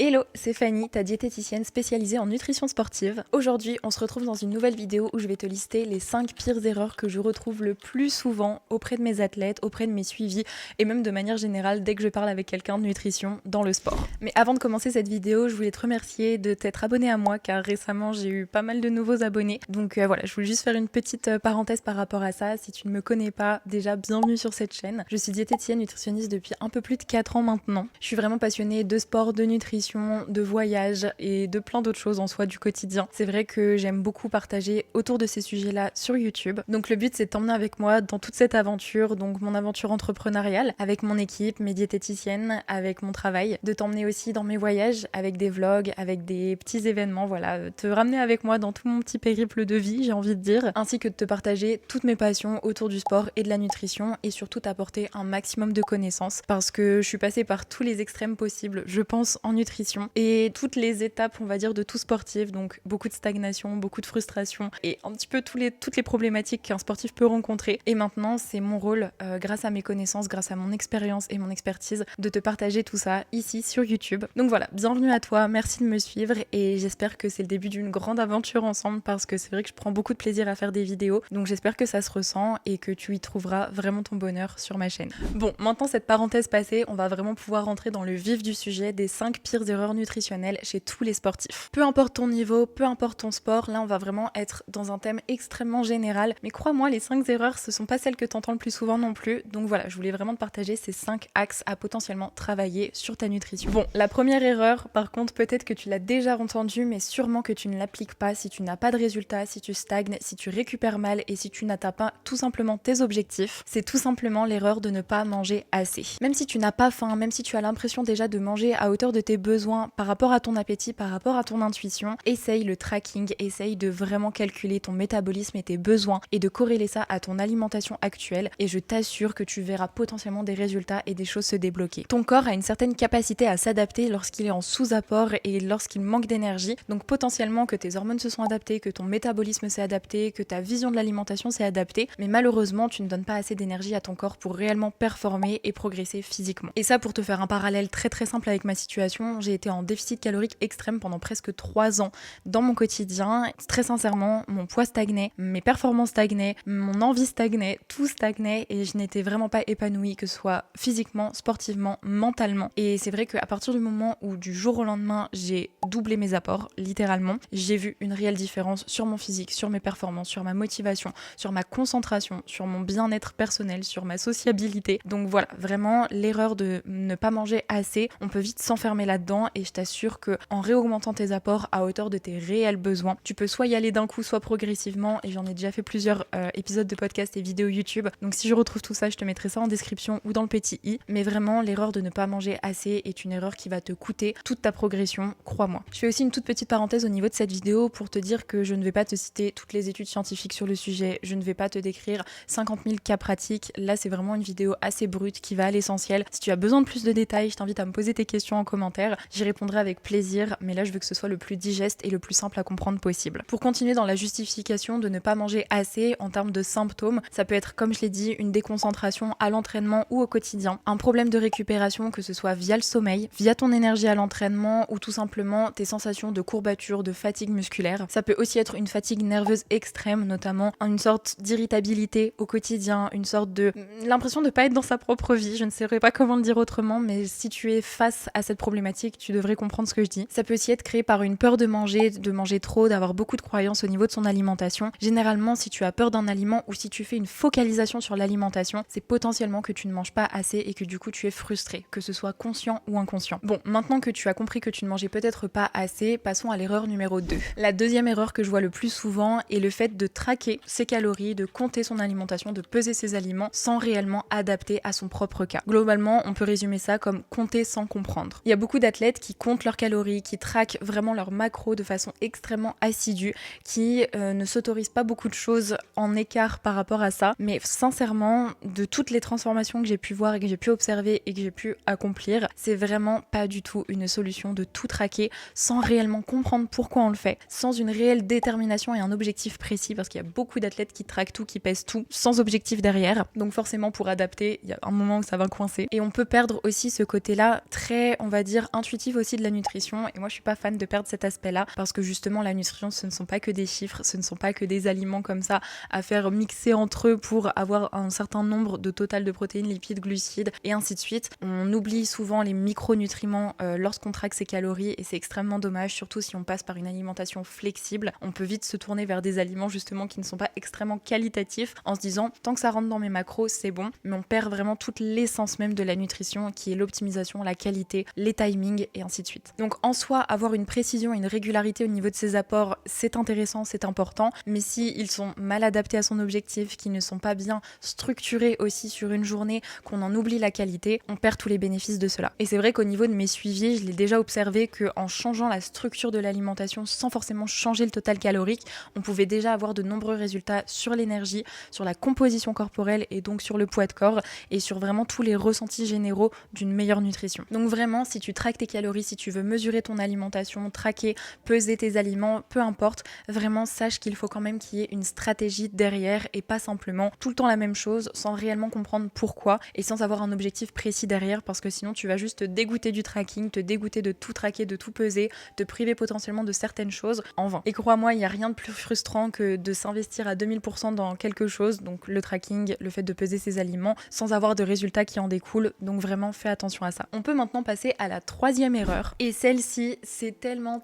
Hello, c'est Fanny, ta diététicienne spécialisée en nutrition sportive. Aujourd'hui, on se retrouve dans une nouvelle vidéo où je vais te lister les 5 pires erreurs que je retrouve le plus souvent auprès de mes athlètes, auprès de mes suivis et même de manière générale dès que je parle avec quelqu'un de nutrition dans le sport. Mais avant de commencer cette vidéo, je voulais te remercier de t'être abonné à moi car récemment j'ai eu pas mal de nouveaux abonnés. Donc voilà, je voulais juste faire une petite parenthèse par rapport à ça. Si tu ne me connais pas, déjà bienvenue sur cette chaîne. Je suis diététicienne nutritionniste depuis un peu plus de 4 ans maintenant. Je suis vraiment passionnée de sport, de nutrition, de voyage et de plein d'autres choses en soi du quotidien. C'est vrai que j'aime beaucoup partager autour de ces sujets-là sur YouTube. Donc le but c'est de t'emmener avec moi dans toute cette aventure, donc mon aventure entrepreneuriale, avec mon équipe, mes diététiciennes, avec mon travail, de t'emmener aussi dans mes voyages, avec des vlogs, avec des petits événements, voilà, te ramener avec moi dans tout mon petit périple de vie, j'ai envie de dire, ainsi que de te partager toutes mes passions autour du sport et de la nutrition et surtout t'apporter un maximum de connaissances parce que je suis passée par tous les extrêmes possibles, je pense, en nutrition et toutes les étapes, on va dire, de tout sportif, donc beaucoup de stagnation, beaucoup de frustration et un petit peu toutes les problématiques qu'un sportif peut rencontrer. Et maintenant, c'est mon rôle, grâce à mes connaissances, grâce à mon expérience et mon expertise, de te partager tout ça ici sur YouTube. Donc voilà, bienvenue à toi, merci de me suivre et j'espère que c'est le début d'une grande aventure ensemble parce que c'est vrai que je prends beaucoup de plaisir à faire des vidéos, donc j'espère que ça se ressent et que tu y trouveras vraiment ton bonheur sur ma chaîne. Bon, maintenant cette parenthèse passée, on va vraiment pouvoir rentrer dans le vif du sujet des 5 pires erreurs nutritionnelles chez tous les sportifs. Peu importe ton niveau, peu importe ton sport, là on va vraiment être dans un thème extrêmement général, mais crois-moi, les 5 erreurs ce sont pas celles que tu entends le plus souvent non plus, donc voilà, je voulais vraiment te partager ces 5 axes à potentiellement travailler sur ta nutrition. Bon, la première erreur, par contre, peut-être que tu l'as déjà entendue, mais sûrement que tu ne l'appliques pas si tu n'as pas de résultats, si tu stagnes, si tu récupères mal et si tu n'atteins pas tout simplement tes objectifs, c'est tout simplement l'erreur de ne pas manger assez. Même si tu n'as pas faim, même si tu as l'impression déjà de manger à hauteur de tes besoins par rapport à ton appétit, par rapport à ton intuition, essaye le tracking, essaye de vraiment calculer ton métabolisme et tes besoins et de corréler ça à ton alimentation actuelle et je t'assure que tu verras potentiellement des résultats et des choses se débloquer. Ton corps a une certaine capacité à s'adapter lorsqu'il est en sous-apport et lorsqu'il manque d'énergie, donc potentiellement que tes hormones se sont adaptées, que ton métabolisme s'est adapté, que ta vision de l'alimentation s'est adaptée, mais malheureusement tu ne donnes pas assez d'énergie à ton corps pour réellement performer et progresser physiquement. Et ça, pour te faire un parallèle très très simple avec ma situation, j'ai été en déficit calorique extrême pendant presque 3 ans dans mon quotidien. Très sincèrement, mon poids stagnait, mes performances stagnaient, mon envie stagnait, tout stagnait et je n'étais vraiment pas épanouie, que ce soit physiquement, sportivement, mentalement. Et c'est vrai qu'à partir du moment où du jour au lendemain, j'ai doublé mes apports, littéralement, j'ai vu une réelle différence sur mon physique, sur mes performances, sur ma motivation, sur ma concentration, sur mon bien-être personnel, sur ma sociabilité. Donc voilà, vraiment l'erreur de ne pas manger assez, on peut vite s'enfermer là-dedans et je t'assure que en réaugmentant tes apports à hauteur de tes réels besoins, tu peux soit y aller d'un coup, soit progressivement et j'en ai déjà fait plusieurs épisodes de podcast et vidéos YouTube. Donc si je retrouve tout ça, je te mettrai ça en description ou dans le petit i. Mais vraiment, l'erreur de ne pas manger assez est une erreur qui va te coûter toute ta progression, crois-moi. Je fais aussi une toute petite parenthèse au niveau de cette vidéo pour te dire que je ne vais pas te citer toutes les études scientifiques sur le sujet, je ne vais pas te décrire 50 000 cas pratiques. Là, c'est vraiment une vidéo assez brute qui va à l'essentiel. Si tu as besoin de plus de détails, je t'invite à me poser tes questions en commentaire. J'y répondrai avec plaisir, mais là je veux que ce soit le plus digeste et le plus simple à comprendre possible. Pour continuer dans la justification de ne pas manger assez en termes de symptômes, ça peut être, comme je l'ai dit, une déconcentration à l'entraînement ou au quotidien, un problème de récupération, que ce soit via le sommeil, via ton énergie à l'entraînement ou tout simplement tes sensations de courbature, de fatigue musculaire. Ça peut aussi être une fatigue nerveuse extrême, notamment une sorte d'irritabilité au quotidien, une sorte de l'impression de pas être dans sa propre vie, je ne saurais pas comment le dire autrement, mais si tu es face à cette problématique, tu devrais comprendre ce que je dis. Ça peut aussi être créé par une peur de manger trop, d'avoir beaucoup de croyances au niveau de son alimentation. Généralement, si tu as peur d'un aliment ou si tu fais une focalisation sur l'alimentation, c'est potentiellement que tu ne manges pas assez et que du coup tu es frustré, que ce soit conscient ou inconscient. Bon, maintenant que tu as compris que tu ne mangeais peut-être pas assez, passons à l'erreur numéro 2. La deuxième erreur que je vois le plus souvent est le fait de traquer ses calories, de compter son alimentation, de peser ses aliments sans réellement adapter à son propre cas. Globalement, on peut résumer ça comme compter sans comprendre. Il y a beaucoup d'athlètes qui comptent leurs calories, qui traquent vraiment leurs macros de façon extrêmement assidue, qui ne s'autorisent pas beaucoup de choses en écart par rapport à ça. Mais sincèrement, de toutes les transformations que j'ai pu voir et que j'ai pu observer et que j'ai pu accomplir, c'est vraiment pas du tout une solution de tout traquer sans réellement comprendre pourquoi on le fait, sans une réelle détermination et un objectif précis, parce qu'il y a beaucoup d'athlètes qui traquent tout, qui pèsent tout, sans objectif derrière. Donc forcément, pour adapter, il y a un moment où ça va coincer. Et on peut perdre aussi ce côté-là très, on va dire, intuitif intuitive aussi de la nutrition et moi je suis pas fan de perdre cet aspect-là parce que justement la nutrition ce ne sont pas que des chiffres, ce ne sont pas que des aliments comme ça à faire mixer entre eux pour avoir un certain nombre de total de protéines, lipides, glucides et ainsi de suite. On oublie souvent les micronutriments lorsqu'on traque ses calories et c'est extrêmement dommage, surtout si on passe par une alimentation flexible. On peut vite se tourner vers des aliments justement qui ne sont pas extrêmement qualitatifs en se disant tant que ça rentre dans mes macros c'est bon, mais on perd vraiment toute l'essence même de la nutrition qui est l'optimisation, la qualité, les timings et ainsi de suite. Donc en soi, avoir une précision et une régularité au niveau de ses apports, c'est intéressant, c'est important, mais si ils sont mal adaptés à son objectif, qu'ils ne sont pas bien structurés aussi sur une journée, qu'on en oublie la qualité, on perd tous les bénéfices de cela. Et c'est vrai qu'au niveau de mes suivis, je l'ai déjà observé qu'en changeant la structure de l'alimentation sans forcément changer le total calorique, on pouvait déjà avoir de nombreux résultats sur l'énergie, sur la composition corporelle et donc sur le poids de corps et sur vraiment tous les ressentis généraux d'une meilleure nutrition. Donc vraiment, si tu traques tes calories, si tu veux mesurer ton alimentation, traquer, peser tes aliments, peu importe, vraiment sache qu'il faut quand même qu'il y ait une stratégie derrière et pas simplement tout le temps la même chose sans réellement comprendre pourquoi et sans avoir un objectif précis derrière parce que sinon tu vas juste te dégoûter du tracking, te dégoûter de tout traquer, de tout peser, te priver potentiellement de certaines choses en vain. Et crois-moi, il n'y a rien de plus frustrant que de s'investir à 2000% dans quelque chose, donc le tracking, le fait de peser ses aliments, sans avoir de résultats qui en découlent, donc vraiment fais attention à ça. On peut maintenant passer à la troisième erreur, et celle-ci, c'est tellement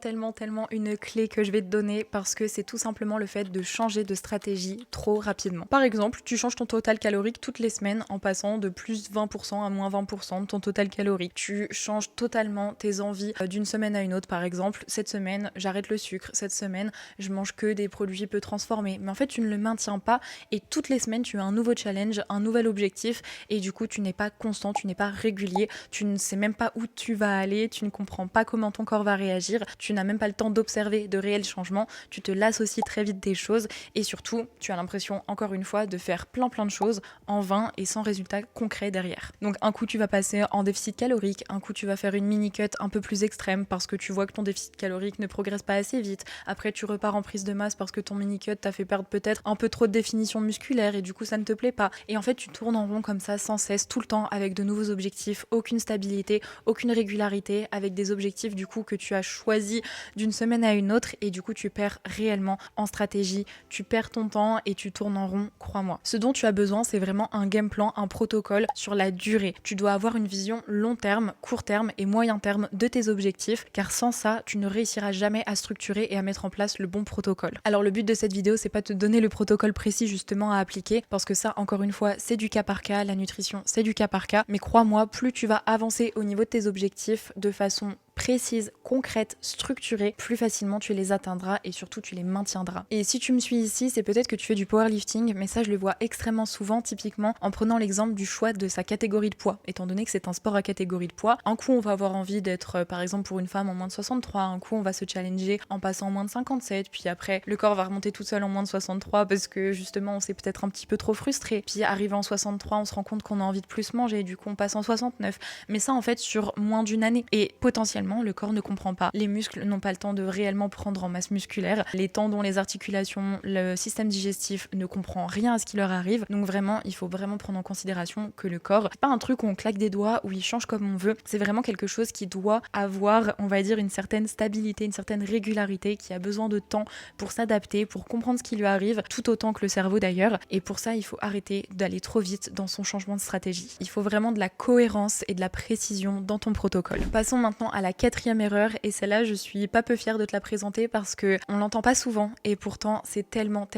une clé que je vais te donner parce que c'est tout simplement le fait de changer de stratégie trop rapidement. Par exemple, tu changes ton total calorique toutes les semaines en passant de plus 20% à moins 20% de ton total calorique. Tu changes totalement tes envies d'une semaine à une autre, par exemple, cette semaine, j'arrête le sucre, cette semaine, je mange que des produits peu transformés. Mais en fait, tu ne le maintiens pas et toutes les semaines, tu as un nouveau challenge, un nouvel objectif et du coup, tu n'es pas constant, tu n'es pas régulier, tu ne sais même pas où tu vas aller, tu ne comprends pas comment ton corps va réagir, tu n'as même pas le temps d'observer de réels changements, tu te lasses aussi très vite des choses et surtout, tu as l'impression, encore une fois, de faire plein de choses en vain et sans résultat concret derrière. Donc un coup, tu vas passer en déficit calorique, un coup, tu vas faire une mini-cut un peu plus extrême parce que tu vois que ton déficit calorique ne progresse pas assez vite. Après, tu repars en prise de masse parce que ton mini-cut t'a fait perdre peut-être un peu trop de définition musculaire et du coup, ça ne te plaît pas. Et en fait, tu tournes en rond comme ça sans cesse, tout le temps, avec de nouveaux objectifs, aucune stabilité, aucune régularité, avec des objectifs du coup que tu as choisis d'une semaine à une autre et du coup, tu perds réellement en stratégie, tu perds ton temps et tu tournes en rond, crois-moi. Ce dont tu as besoin, c'est vraiment un game plan, un protocole sur la durée. Tu dois avoir une vision long terme, court terme et moyen terme de tes objectifs, car sans ça, tu ne réussiras jamais à structurer et à mettre en place le bon protocole. Alors le but de cette vidéo, c'est pas de te donner le protocole précis justement à appliquer, parce que ça, encore une fois, c'est du cas par cas, la nutrition, c'est du cas par cas, mais crois-moi, plus tu vas avancer au niveau de tes objectifs de façon précise, concrète, structurée, plus facilement tu les atteindras et surtout tu les maintiendras. Et si tu me suis ici, c'est peut-être que tu fais du powerlifting, mais ça je le vois extrêmement souvent, typiquement en prenant l'exemple du choix de sa catégorie de poids. Étant donné que c'est un sport à catégorie de poids, un coup on va avoir envie d'être par exemple pour une femme en moins de 63, un coup on va se challenger en passant en moins de 57, puis après le corps va remonter tout seul en moins de 63 parce que justement on s'est peut-être un petit peu trop frustré, puis arrivé en 63 on se rend compte qu'on a envie de plus manger et du coup on passe en 69, mais ça en fait sur moins d'une année et potentiellement le corps ne comprend pas. Les muscles n'ont pas le temps de réellement prendre en masse musculaire. Les tendons, les articulations, le système digestif ne comprend rien à ce qui leur arrive. Donc vraiment, il faut vraiment prendre en considération que le corps, c'est pas un truc où on claque des doigts, où il change comme on veut. C'est vraiment quelque chose qui doit avoir, on va dire, une certaine stabilité, une certaine régularité, qui a besoin de temps pour s'adapter, pour comprendre ce qui lui arrive, tout autant que le cerveau d'ailleurs. Et pour ça, il faut arrêter d'aller trop vite dans son changement de stratégie. Il faut vraiment de la cohérence et de la précision dans ton protocole. Passons maintenant à la quatrième erreur, et celle-là je suis pas peu fière de te la présenter parce que on l'entend pas souvent et pourtant c'est tellement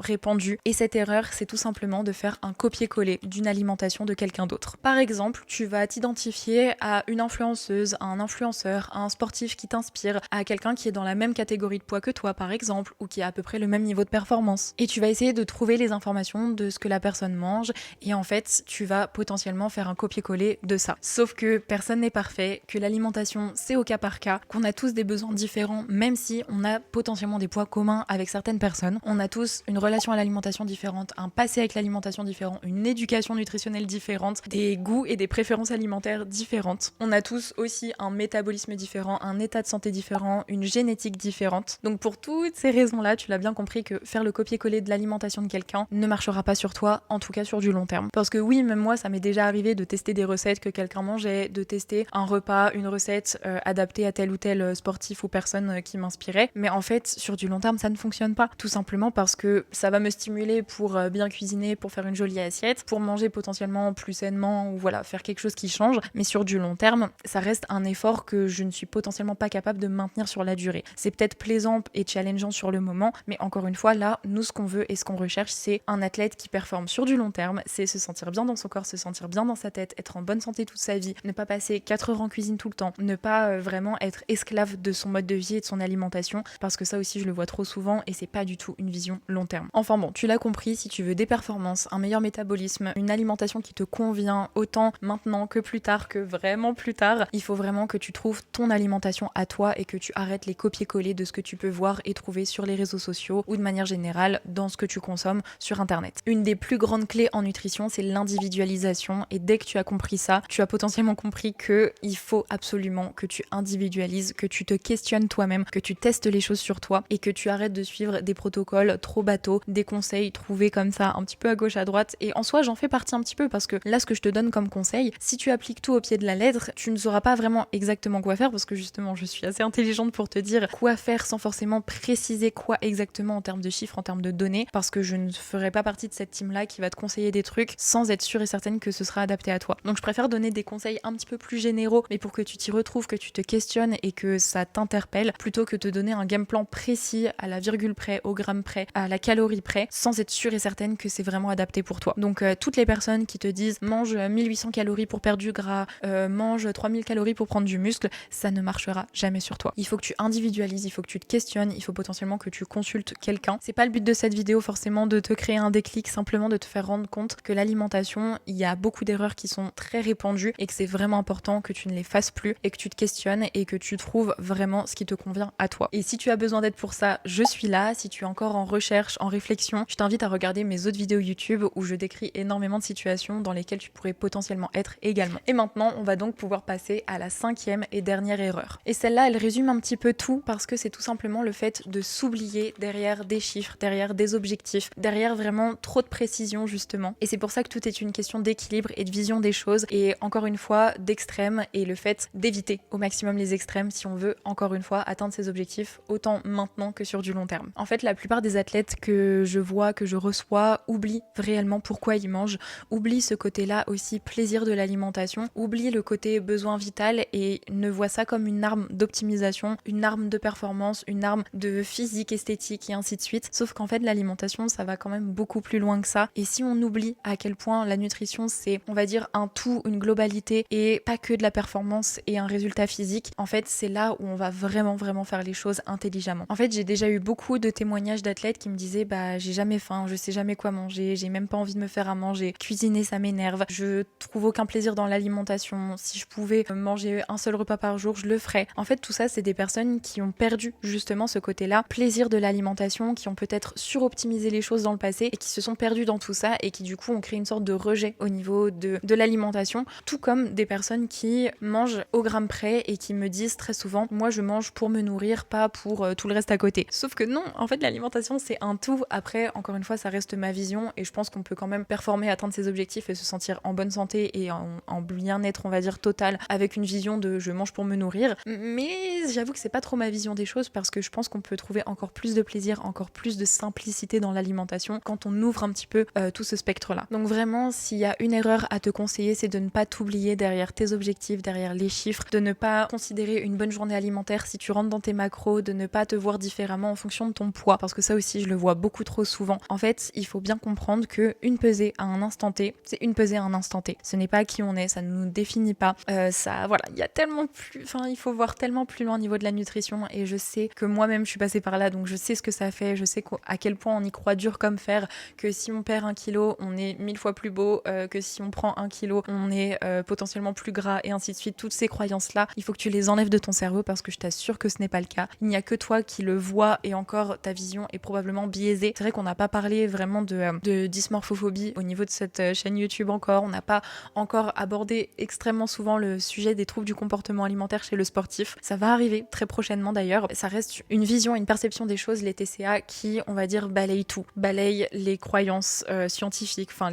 répandu. Et cette erreur, c'est tout simplement de faire un copier-coller d'une alimentation de quelqu'un d'autre. Par exemple, tu vas t'identifier à une influenceuse, à un influenceur, à un sportif qui t'inspire, à quelqu'un qui est dans la même catégorie de poids que toi par exemple, ou qui a à peu près le même niveau de performance. Et tu vas essayer de trouver les informations de ce que la personne mange et en fait tu vas potentiellement faire un copier-coller de ça. Sauf que personne n'est parfait, que l'alimentation c'est au cas par cas, qu'on a tous des besoins différents, même si on a potentiellement des poids communs avec certaines personnes. On a tous une relation à l'alimentation différente, un passé avec l'alimentation différent, une éducation nutritionnelle différente, des goûts et des préférences alimentaires différentes. On a tous aussi un métabolisme différent, un état de santé différent, une génétique différente. Donc pour toutes ces raisons-là, tu l'as bien compris que faire le copier-coller de l'alimentation de quelqu'un ne marchera pas sur toi, en tout cas sur du long terme. Parce que oui, même moi, ça m'est déjà arrivé de tester des recettes que quelqu'un mangeait, de tester un repas, une recette recettes adaptées à tel ou tel sportif ou personne qui m'inspirait. Mais en fait, sur du long terme, ça ne fonctionne pas. Tout simplement parce que ça va me stimuler pour bien cuisiner, pour faire une jolie assiette, pour manger potentiellement plus sainement ou voilà, faire quelque chose qui change. Mais sur du long terme, ça reste un effort que je ne suis potentiellement pas capable de maintenir sur la durée. C'est peut-être plaisant et challengeant sur le moment, mais encore une fois, là, nous, ce qu'on veut et ce qu'on recherche, c'est un athlète qui performe sur du long terme, c'est se sentir bien dans son corps, se sentir bien dans sa tête, être en bonne santé toute sa vie, ne pas passer 4 heures en cuisine tout le temps, ne pas vraiment être esclave de son mode de vie et de son alimentation, parce que ça aussi, je le vois trop souvent et c'est pas du tout une vision long terme. Enfin bon, tu l'as compris, si tu veux des performances, un meilleur métabolisme, une alimentation qui te convient autant maintenant que plus tard, que vraiment plus tard, il faut vraiment que tu trouves ton alimentation à toi et que tu arrêtes les copier-coller de ce que tu peux voir et trouver sur les réseaux sociaux ou de manière générale dans ce que tu consommes sur internet. Une des plus grandes clés en nutrition, c'est l'individualisation, et dès que tu as compris ça, tu as potentiellement compris que il faut absolument que tu individualises, que tu te questionnes toi-même, que tu testes les choses sur toi et que tu arrêtes de suivre des protocoles trop bateaux, des conseils trouvés comme ça un petit peu à gauche à droite. Et en soi, j'en fais partie un petit peu parce que là, ce que je te donne comme conseil, si tu appliques tout au pied de la lettre, tu ne sauras pas vraiment exactement quoi faire, parce que justement, je suis assez intelligente pour te dire quoi faire sans forcément préciser quoi exactement en termes de chiffres, en termes de données, parce que je ne ferai pas partie de cette team-là qui va te conseiller des trucs sans être sûre et certaine que ce sera adapté à toi. Donc je préfère donner des conseils un petit peu plus généraux, mais pour que tu t'y retrouves, que tu te questionnes et que ça t'interpelle, plutôt que te donner un game plan précis à la virgule près, au gramme près, à la calorie près, sans être sûre et certaine que c'est vraiment adapté pour toi. Donc toutes les personnes qui te disent mange 1800 calories pour perdre du gras, mange 3000 calories pour prendre du muscle, ça ne marchera jamais sur toi. Il faut que tu individualises, il faut que tu te questionnes, il faut potentiellement que tu consultes quelqu'un. C'est pas le but de cette vidéo forcément de te créer un déclic, simplement de te faire rendre compte que l'alimentation, il y a beaucoup d'erreurs qui sont très répandues et que c'est vraiment important que tu ne les fasses plus et que tu te questionnes et que tu trouves vraiment ce qui te convient à toi. Et si tu as besoin d'aide pour ça, je suis là. Si tu es encore en recherche, en réflexion, je t'invite à regarder mes autres vidéos YouTube où je décris énormément de situations dans lesquelles tu pourrais potentiellement être également. Et maintenant, on va donc pouvoir passer à la 5e et dernière erreur. Et celle-là, elle résume un petit peu tout parce que c'est tout simplement le fait de s'oublier derrière des chiffres, derrière des objectifs, derrière vraiment trop de précision justement. Et c'est pour ça que tout est une question d'équilibre et de vision des choses et encore une fois d'extrême, et le fait d'éviter au maximum les extrêmes si on veut encore une fois atteindre ses objectifs autant maintenant que sur du long terme. En fait, la plupart des athlètes que je vois, que je reçois, oublient réellement pourquoi ils mangent, oublient ce côté-là aussi plaisir de l'alimentation, oublient le côté besoin vital et ne voient ça comme une arme d'optimisation, une arme de performance, une arme de physique, esthétique et ainsi de suite. Sauf qu'en fait, l'alimentation, ça va quand même beaucoup plus loin que ça. Et si on oublie à quel point la nutrition, c'est, on va dire, un tout, une globalité et pas que de la performance et un résultat physique, en fait, c'est là où on va vraiment faire les choses intelligemment. En fait, j'ai déjà eu beaucoup de témoignages d'athlètes qui me disaient bah j'ai jamais faim, je sais jamais quoi manger, j'ai même pas envie de me faire à manger, cuisiner ça m'énerve, je trouve aucun plaisir dans l'alimentation, si je pouvais manger un seul repas par jour, je le ferais. En fait, tout ça, c'est des personnes qui ont perdu justement ce côté-là, plaisir de l'alimentation, qui ont peut-être suroptimisé les choses dans le passé et qui se sont perdus dans tout ça et qui du coup ont créé une sorte de rejet au niveau de l'alimentation, tout comme des personnes qui mangent au gramme près et qui me disent très souvent moi je mange pour me nourrir, pas pour tout le reste à côté. Sauf que non, en fait l'alimentation c'est un tout. Après, encore une fois, ça reste ma vision et je pense qu'on peut quand même performer, atteindre ses objectifs et se sentir en bonne santé et en bien-être, on va dire, total, avec une vision de je mange pour me nourrir. Mais j'avoue que c'est pas trop ma vision des choses parce que je pense qu'on peut trouver encore plus de plaisir, encore plus de simplicité dans l'alimentation quand on ouvre un petit peu tout ce spectre-là. Donc vraiment, s'il y a une erreur à te conseiller, c'est de ne pas t'oublier derrière tes objectifs, derrière les chiffres, de ne pas considérer une bonne journée alimentaire si tu rentres dans tes macros, de ne pas te voir différemment en fonction de ton poids, parce que ça aussi je le vois beaucoup trop souvent. En fait, il faut bien comprendre que une pesée à un instant T, c'est une pesée à un instant T. Ce n'est pas qui on est, ça ne nous définit pas. Ça, voilà, il y a tellement plus, enfin, il faut voir tellement plus loin au niveau de la nutrition et je sais que moi-même je suis passée par là, donc je sais ce que ça fait, je sais à quel point on y croit dur comme fer, que si on perd 1 kilo, on est 1000 fois plus beau, que si on prend 1 kilo, on est potentiellement plus gras et ainsi de suite. Toutes ces croyances-là, il faut que tu les enlèves de ton cerveau parce que je t'assure que ce n'est pas le cas. Il n'y a que toi qui le vois et encore ta vision est probablement biaisée. C'est vrai qu'on n'a pas parlé vraiment de dysmorphophobie au niveau de cette chaîne YouTube encore. On n'a pas encore abordé extrêmement souvent le sujet des troubles du comportement alimentaire chez le sportif. Ça va arriver très prochainement d'ailleurs. Ça reste une vision, une perception des choses, les TCA, qui, on va dire, balayent tout. Balayent les croyances scientifiques, enfin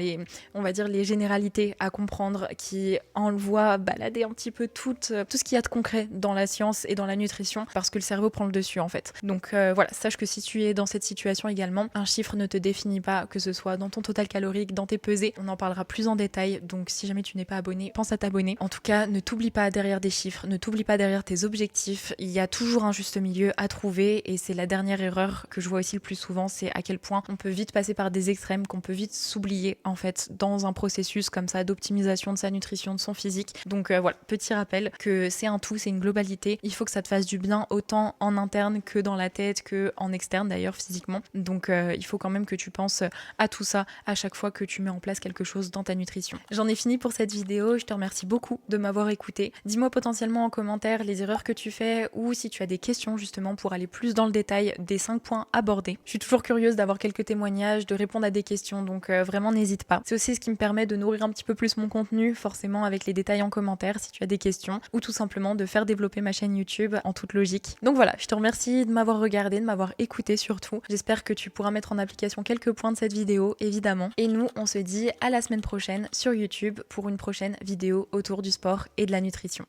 on va dire les généralités à comprendre, qui envoient balader un petit peu toutes tout ce qu'il y a de concret dans la science et dans la nutrition parce que le cerveau prend le dessus en fait. Donc voilà, sache que si tu es dans cette situation également, un chiffre ne te définit pas, que ce soit dans ton total calorique, dans tes pesées. On en parlera plus en détail, donc si jamais tu n'es pas abonné, pense à t'abonner. En tout cas, ne t'oublie pas derrière des chiffres, ne t'oublie pas derrière tes objectifs. Il y a toujours un juste milieu à trouver et c'est la dernière erreur que je vois aussi le plus souvent, c'est à quel point on peut vite passer par des extrêmes, qu'on peut vite s'oublier en fait dans un processus comme ça d'optimisation de sa nutrition, de son physique. Donc voilà, petit rappel que c'est un tout, c'est une globalité. Il faut que ça te fasse du bien autant en interne que dans la tête, que en externe d'ailleurs physiquement. Donc il faut quand même que tu penses à tout ça à chaque fois que tu mets en place quelque chose dans ta nutrition. J'en ai fini pour cette vidéo, je te remercie beaucoup de m'avoir écouté. Dis-moi potentiellement en commentaire les erreurs que tu fais ou si tu as des questions justement pour aller plus dans le détail des 5 points abordés. Je suis toujours curieuse d'avoir quelques témoignages, de répondre à des questions, donc vraiment n'hésite pas. C'est aussi ce qui me permet de nourrir un petit peu plus mon contenu, forcément avec les détails en commentaire si tu as des questions, ou tout simplement de faire développer ma chaîne YouTube en toute logique. Donc voilà, je te remercie de m'avoir regardé, de m'avoir écouté surtout. J'espère que tu pourras mettre en application quelques points de cette vidéo, évidemment. Et nous, on se dit à la semaine prochaine sur YouTube pour une prochaine vidéo autour du sport et de la nutrition.